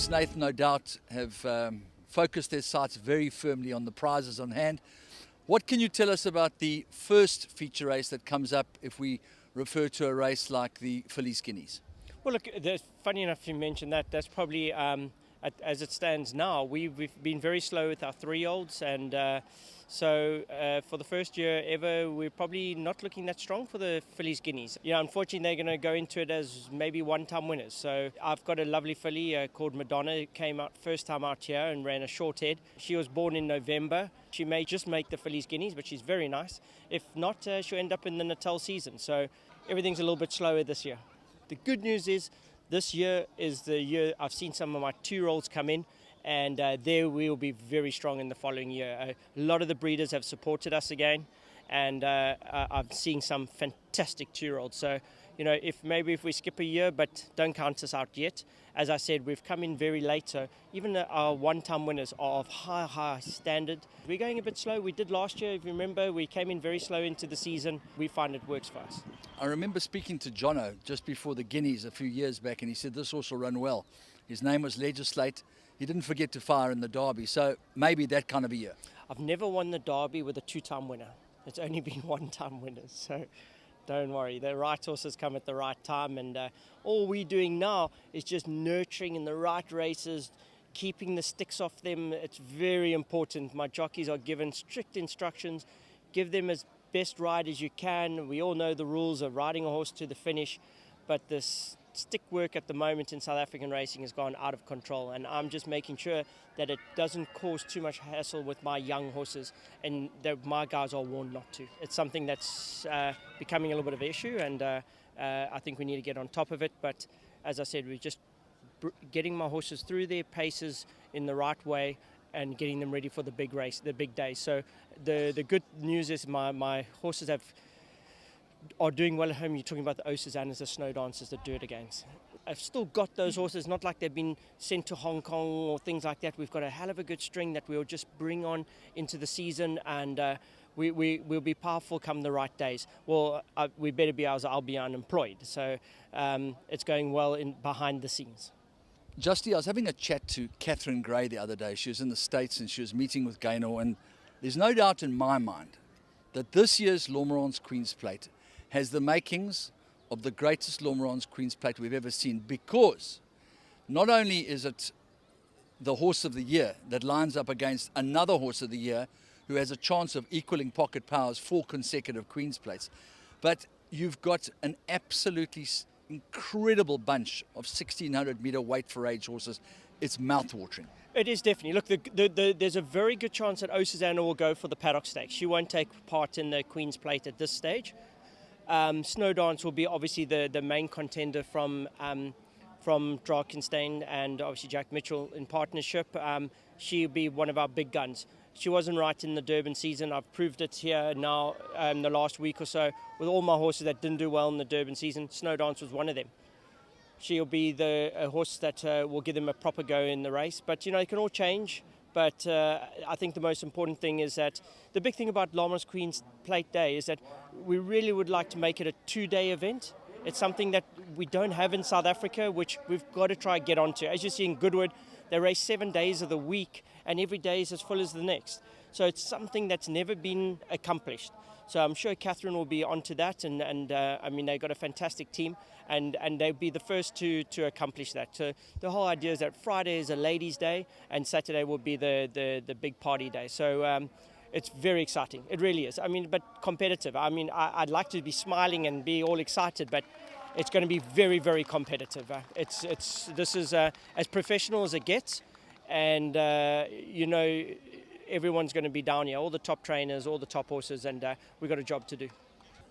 Snaith, no doubt, have focused their sights very firmly on the prizes on hand. What can you tell us about the first feature race that comes up if we refer to a race like the Fillies Guineas? Well, look, funny enough you mentioned that. That's probably, as it stands now, we've been very slow with our 3-year-olds, and so for the first year ever, we're probably not looking that strong for the Fillies Guineas. Unfortunately, they're going to go into it as maybe one-time winners. So I've got a lovely filly called Madonna, who came out first time out here and ran a short head. She was born in November. She may just make the Fillies Guineas, but she's very nice. If not, she'll end up in the Natal season. So everything's a little bit slower this year. The good news is this year is the year I've seen some of my 2-year-olds come in, and there we will be very strong in the following year. A lot of the breeders have supported us again, and I'm seeing some fantastic 2-year-olds. So, if we skip a year, but don't count us out yet. As I said, we've come in very late, so even our one-time winners are of high standard. We're going a bit slow. We did last year, if you remember, we came in very slow into the season. We find it works for us. I remember speaking to Jono just before the Guineas a few years back, and he said this horse will run well. His name was Legislate. He didn't forget to fire in the Derby, so maybe that kind of a year. I've never won the Derby with a 2-time winner. It's only been 1-time winners, so don't worry. The right horses come at the right time, and all we're doing now is just nurturing in the right races, keeping the sticks off them. It's very important. My jockeys are given strict instructions. Give them as best ride as you can. We all know the rules of riding a horse to the finish, but this stick work at the moment in South African racing has gone out of control, and I'm just making sure that it doesn't cause too much hassle with my young horses, and that my guys are warned not to. It's something that's becoming a little bit of an issue, and I think we need to get on top of it. But as I said, we're just getting my horses through their paces in the right way and getting them ready for the big race, the big day. So the good news is my horses are doing well at home. You're talking about the Osazanas, the Snow Dancers, the Dirt Agains. I've still got those horses, not like they've been sent to Hong Kong or things like that. We've got a hell of a good string that we'll just bring on into the season, and we'll be powerful come the right days. Well, we better be, I'll be unemployed. So it's going well behind the scenes. Justy, I was having a chat to Catherine Gray the other day. She was in the States and she was meeting with Gaynor, and there's no doubt in my mind that this year's Lormeron's Queen's Plate has the makings of the greatest Lormeron's Queen's Plate we've ever seen, because not only is it the horse of the year that lines up against another horse of the year who has a chance of equaling Pocket Power's 4 consecutive Queen's Plates, but you've got an absolutely incredible bunch of 1,600-metre weight for age horses. It's mouth-watering. It is definitely. Look, there's a very good chance that Osazana will go for the Paddock Stakes. She won't take part in the Queen's Plate at this stage. Snow Dance will be obviously the main contender from Drakenstein and obviously Jack Mitchell in partnership. She'll be one of our big guns. She wasn't right in the Durban season. I've proved it here now the last week or so with all my horses that didn't do well in the Durban season. Snow Dance was one of them. She'll be the horse that will give them a proper go in the race. But, it can all change. But I think the most important thing is that the big thing about Lormeron's Queen's Plate Day is that we really would like to make it a 2-day event. It's something that we don't have in South Africa, which we've got to try and get onto. As you see in Goodwood, they race 7 days of the week, and every day is as full as the next. So it's something that's never been accomplished. So I'm sure Catherine will be onto that, and they've got a fantastic team, and they'll be the first to accomplish that. So the whole idea is that Friday is a ladies' day, and Saturday will be the big party day. So it's very exciting. It really is. But competitive. I'd like to be smiling and be all excited, but it's going to be very, very competitive. This is as professional as it gets, and everyone's going to be down here, all the top trainers, all the top horses, and we've got a job to do.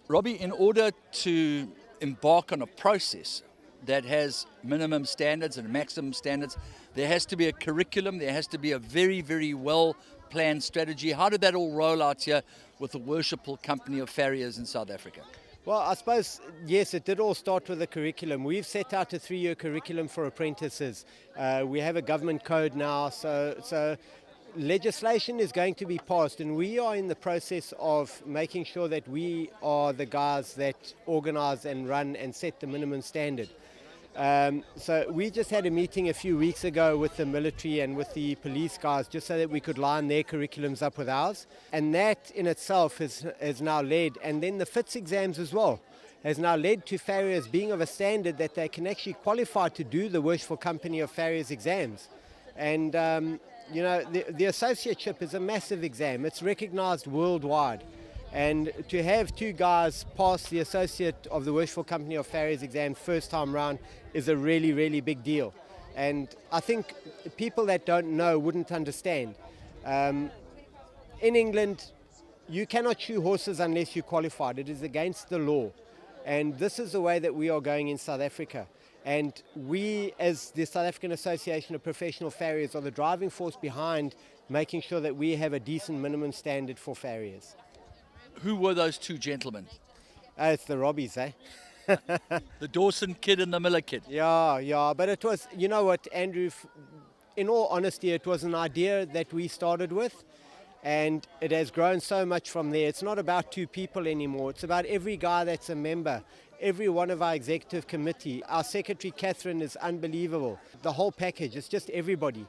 Robbie, in order to embark on a process that has minimum standards and maximum standards, there has to be a curriculum, there has to be a very, very well-planned strategy. How did that all roll out here with the worshipful company of farriers in South Africa? Well, I suppose, yes, it did all start with the curriculum. We've set out a 3-year curriculum for apprentices. We have a government code now, so legislation is going to be passed, and we are in the process of making sure that we are the guys that organise and run and set the minimum standard. So we just had a meeting a few weeks ago with the military and with the police guys just so that we could line their curriculums up with ours. And that in itself has now led, and then the FITS exams as well, has now led to farriers being of a standard that they can actually qualify to do the Worshipful Company of Farriers exams. And, the associateship is a massive exam. It's recognized worldwide. And to have two guys pass the Associate of the Worshipful Company of Farriers exam first time round is a really, really big deal. And I think people that don't know wouldn't understand. In England, you cannot shoe horses unless you're qualified. It is against the law. And this is the way that we are going in South Africa. And we, as the South African Association of Professional Farriers, are the driving force behind making sure that we have a decent minimum standard for farriers. Who were those two gentlemen? It's the Robbies, eh? The Dawson kid and the Miller kid. Yeah, but it was, you know what, Andrew, in all honesty, it was an idea that we started with, and it has grown so much from there. It's not about two people anymore. It's about every guy that's a member, every one of our executive committee. Our secretary, Catherine, is unbelievable. The whole package, it's just everybody.